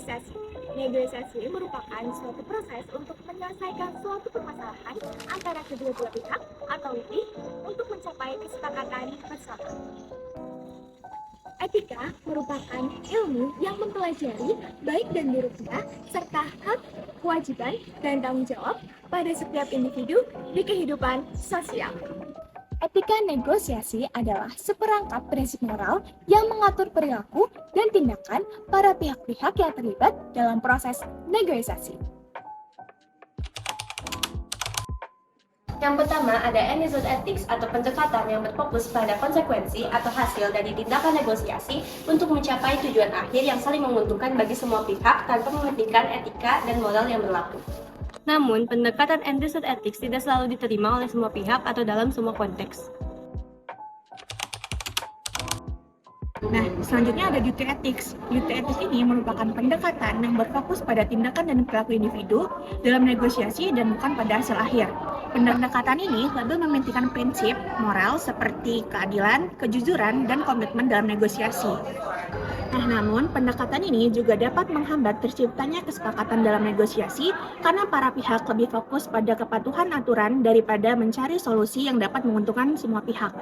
Negosiasi. Negosiasi merupakan suatu proses untuk menyelesaikan suatu permasalahan antara kedua belah pihak atau lebih untuk mencapai kesepakatan bersama. Etika merupakan ilmu yang mempelajari baik dan buruknya serta hak, kewajiban, dan tanggung jawab pada setiap individu di kehidupan sosial. Etika negosiasi adalah seperangkap prinsip moral yang mengatur perilaku dan tindakan para pihak-pihak yang terlibat dalam proses negosiasi. Yang pertama ada Episode Ethics atau pendekatan yang berfokus pada konsekuensi atau hasil dari tindakan negosiasi untuk mencapai tujuan akhir yang saling menguntungkan bagi semua pihak tanpa mementingkan etika dan moral yang berlaku. Namun, pendekatan Episode Ethics tidak selalu diterima oleh semua pihak atau dalam semua konteks. Nah, selanjutnya ada duty ethics. Duty ethics ini merupakan pendekatan yang berfokus pada tindakan dan perilaku individu dalam negosiasi dan bukan pada hasil akhir. Pendekatan ini lebih mementingkan prinsip moral seperti keadilan, kejujuran, dan komitmen dalam negosiasi. Nah, namun pendekatan ini juga dapat menghambat terciptanya kesepakatan dalam negosiasi karena para pihak lebih fokus pada kepatuhan aturan daripada mencari solusi yang dapat menguntungkan semua pihak.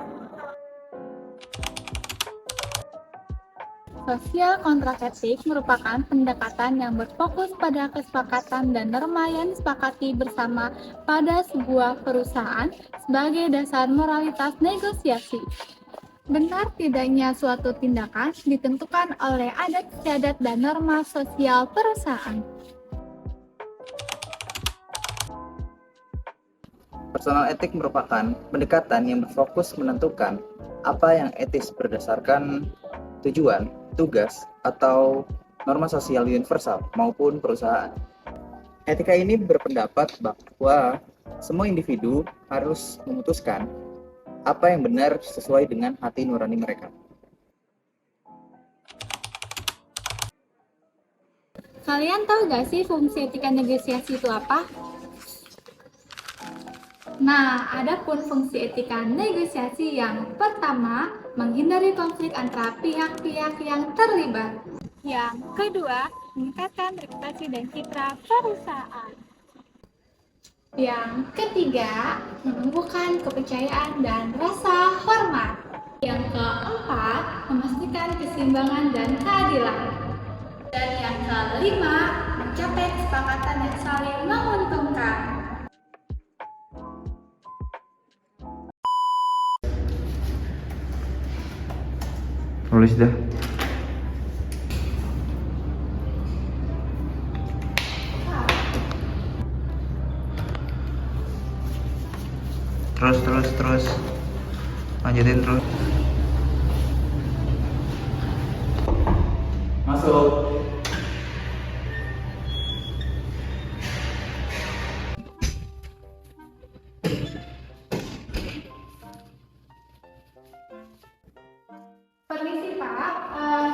Social contract ethics merupakan pendekatan yang berfokus pada kesepakatan dan norma yang disepakati bersama pada sebuah perusahaan sebagai dasar moralitas negosiasi. Benar tidaknya suatu tindakan ditentukan oleh adat istiadat dan norma sosial perusahaan. Personal etik merupakan pendekatan yang berfokus menentukan apa yang etis berdasarkan tujuan, tugas, atau norma sosial universal maupun perusahaan. Etika ini berpendapat bahwa semua individu harus memutuskan apa yang benar sesuai dengan hati nurani mereka. Kalian tahu gak sih fungsi etika negosiasi itu apa? Nah, adapun fungsi etika negosiasi yang pertama, menghindari konflik antara pihak-pihak yang terlibat. Yang kedua, meningkatkan reputasi dan citra perusahaan. Yang ketiga, menumbuhkan kepercayaan dan rasa hormat. Yang keempat, memastikan keseimbangan dan keadilan. Dan yang kelima, mencapai kesepakatan yang saling menguntungkan. Tulis dah. Terus. Lanjutin terus. Masuk. Permisi Pak,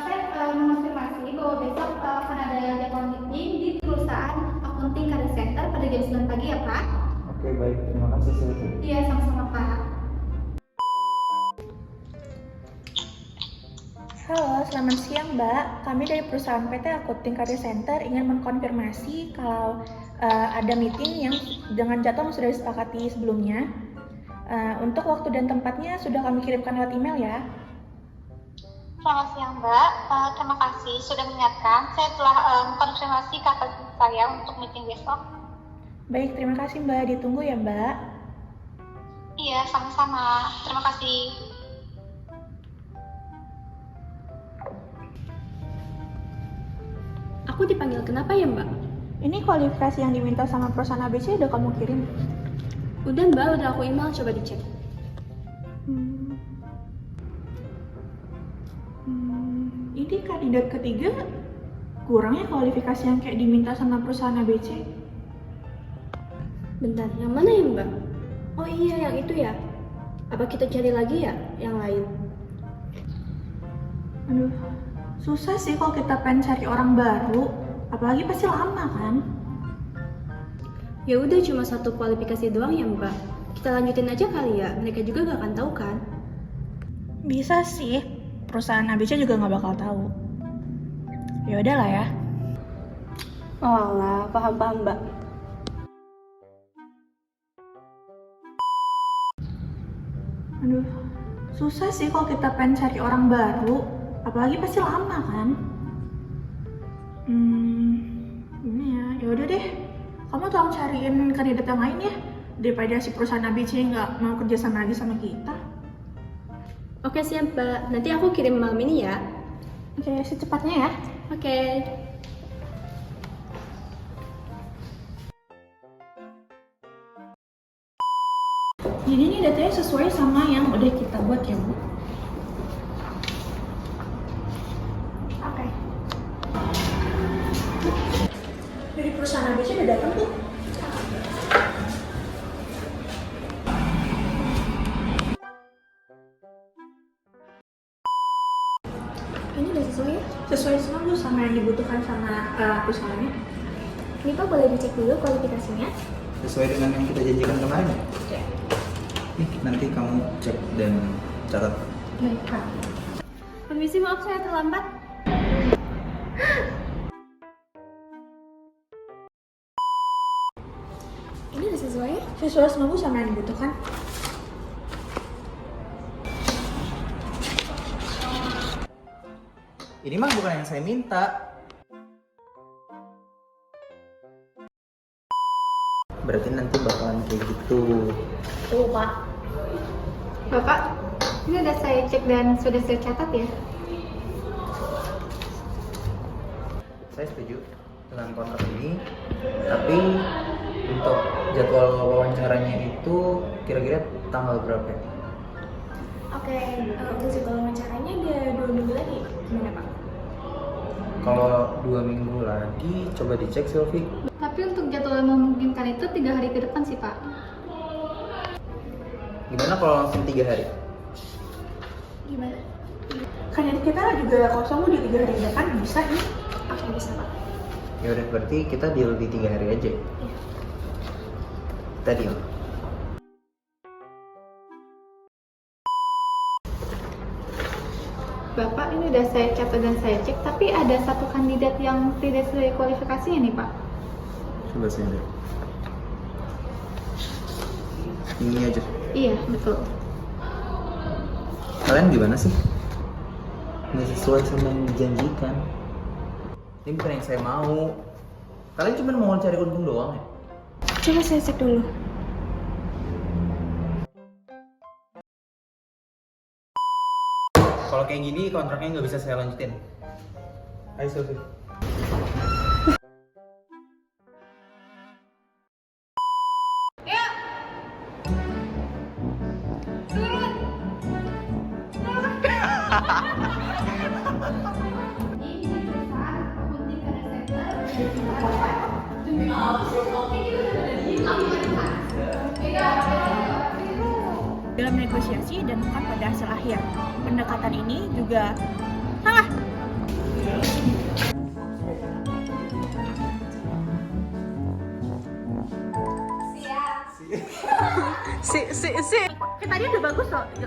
saya mengonfirmasi bahwa besok akan ada jadwal meeting di perusahaan Accounting Career Center pada jam 9 pagi ya Pak? Oke, baik. Terima kasih. Iya, sama-sama Pak. Halo, selamat siang Mbak. Kami dari perusahaan PT Accounting Career Center ingin mengkonfirmasi kalau ada meeting yang dengan jadwal yang sudah disepakati sebelumnya. Untuk waktu dan tempatnya sudah kami kirimkan lewat email ya. Selamat siang Mbak, terima kasih sudah mengingatkan. Saya telah mengkonfirmasi kakak saya untuk meeting besok. Baik, terima kasih Mbak. Ditunggu ya Mbak. Iya, sama-sama. Terima kasih. Aku dipanggil kenapa ya Mbak? Ini kualifikasi yang diminta sama perusahaan ABC udah kamu kirim? Udah Mbak, udah aku email, coba dicek. Ini kandidat ketiga kurangnya kualifikasi yang kayak diminta sama perusahaan ABC. Bentar, yang mana ya Mbak? Oh iya, yang itu ya. Apa kita cari lagi ya, yang lain? Aduh, susah sih kalau kita pengen cari orang baru, apalagi pasti lama kan? Ya udah, cuma satu kualifikasi doang ya Mbak. Kita lanjutin aja kali ya, mereka juga gak akan tahu kan? Bisa sih, perusahaan ABC juga nggak bakal tahu. Ya udahlah ya. Oh alah, paham-paham Mbak. Aduh, susah sih kalau kita pengen cari orang baru, apalagi pasti lama kan. Ini ya udah deh. Kamu tolong cariin kandidat yang lain ya, daripada si perusahaan ABC nggak mau kerja sama lagi sama kita. Oke siap Mbak, nanti aku kirim malam ini ya. Oke, secepatnya ya. Oke. Jadi ini datanya sesuai sama yang udah kita buat ya, Bu. Oke. Dari perusahaan ABC udah datang tuh. Ini udah sesuai ya? Sesuai semua Bu sama yang dibutuhkan sama perusahaannya. Ini Pak boleh dicek dulu kualifikasinya. Sesuai dengan yang kita janjikan kemarin ya? Oke. Nih, nanti kamu cek dan catat. Baik, Kak. Permisi, maaf saya terlambat. Ini udah sesuai ya? Sesuai semua Bu sama yang dibutuhkan. Ini mah bukan yang saya minta. Berarti nanti bakalan kayak gitu. Tuh, Pak. Bapak, ini udah saya cek dan sudah saya catat ya. Saya setuju dengan kontrak ini, tapi untuk jadwal wawancaranya itu kira-kira tanggal berapa ya? Oke, untuk jadwal wawancaranya ada 2 minggu lagi. Gimana Pak? Kalau 2 minggu lagi, coba dicek Sylvie. Tapi untuk jadwal yang memungkinkan itu 3 hari ke depan sih Pak. Gimana kalau langsung 3 hari? Gimana? Kandidat kita juga kosong Bu di 3 hari ke depan bisa nih. Oke, bisa Pak. Ya udah, berarti kita deal di 3 hari aja. Iya. Kita deal. Bapak, ini udah saya catat dan saya cek, tapi ada satu kandidat yang tidak sesuai kualifikasinya nih Pak. Coba saya lihat. Ini aja. Iya, betul. Kalian gimana sih? Nggak sesuai sama yang dijanjikan. Ini bukan yang saya mau. Kalian cuma mau cari untung doang ya? Coba saya cek dulu. Kalau kayak gini kontraknya nggak bisa saya lanjutin. Ayo Sylvie. Dalam negosiasi dan bukan pada hasil akhir. Pendekatan ini juga Kayak tadi udah bagus loh. Ya,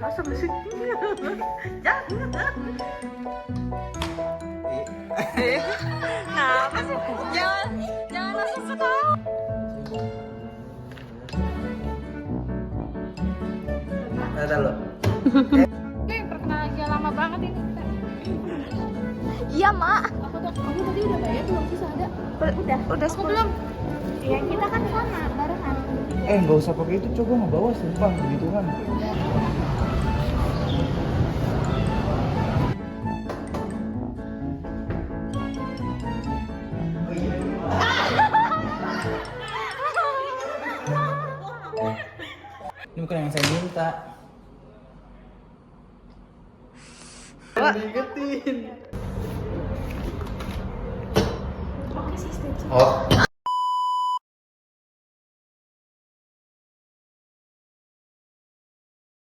asem sih. Jangan. Kenapa sih? Jangan langsung ketawa. Ada lo. Perkenalannya lama banget ini. Iya, Mak. Kamu tadi udah bayar belum sih ada? Udah Aku belum. Ya, kita kan sama barengan. Nggak usah pakai itu, coba nggak bawa sumpah begituan. Ini bukan yang saya minta. Diingetin. Oke sih, setuju. Oh.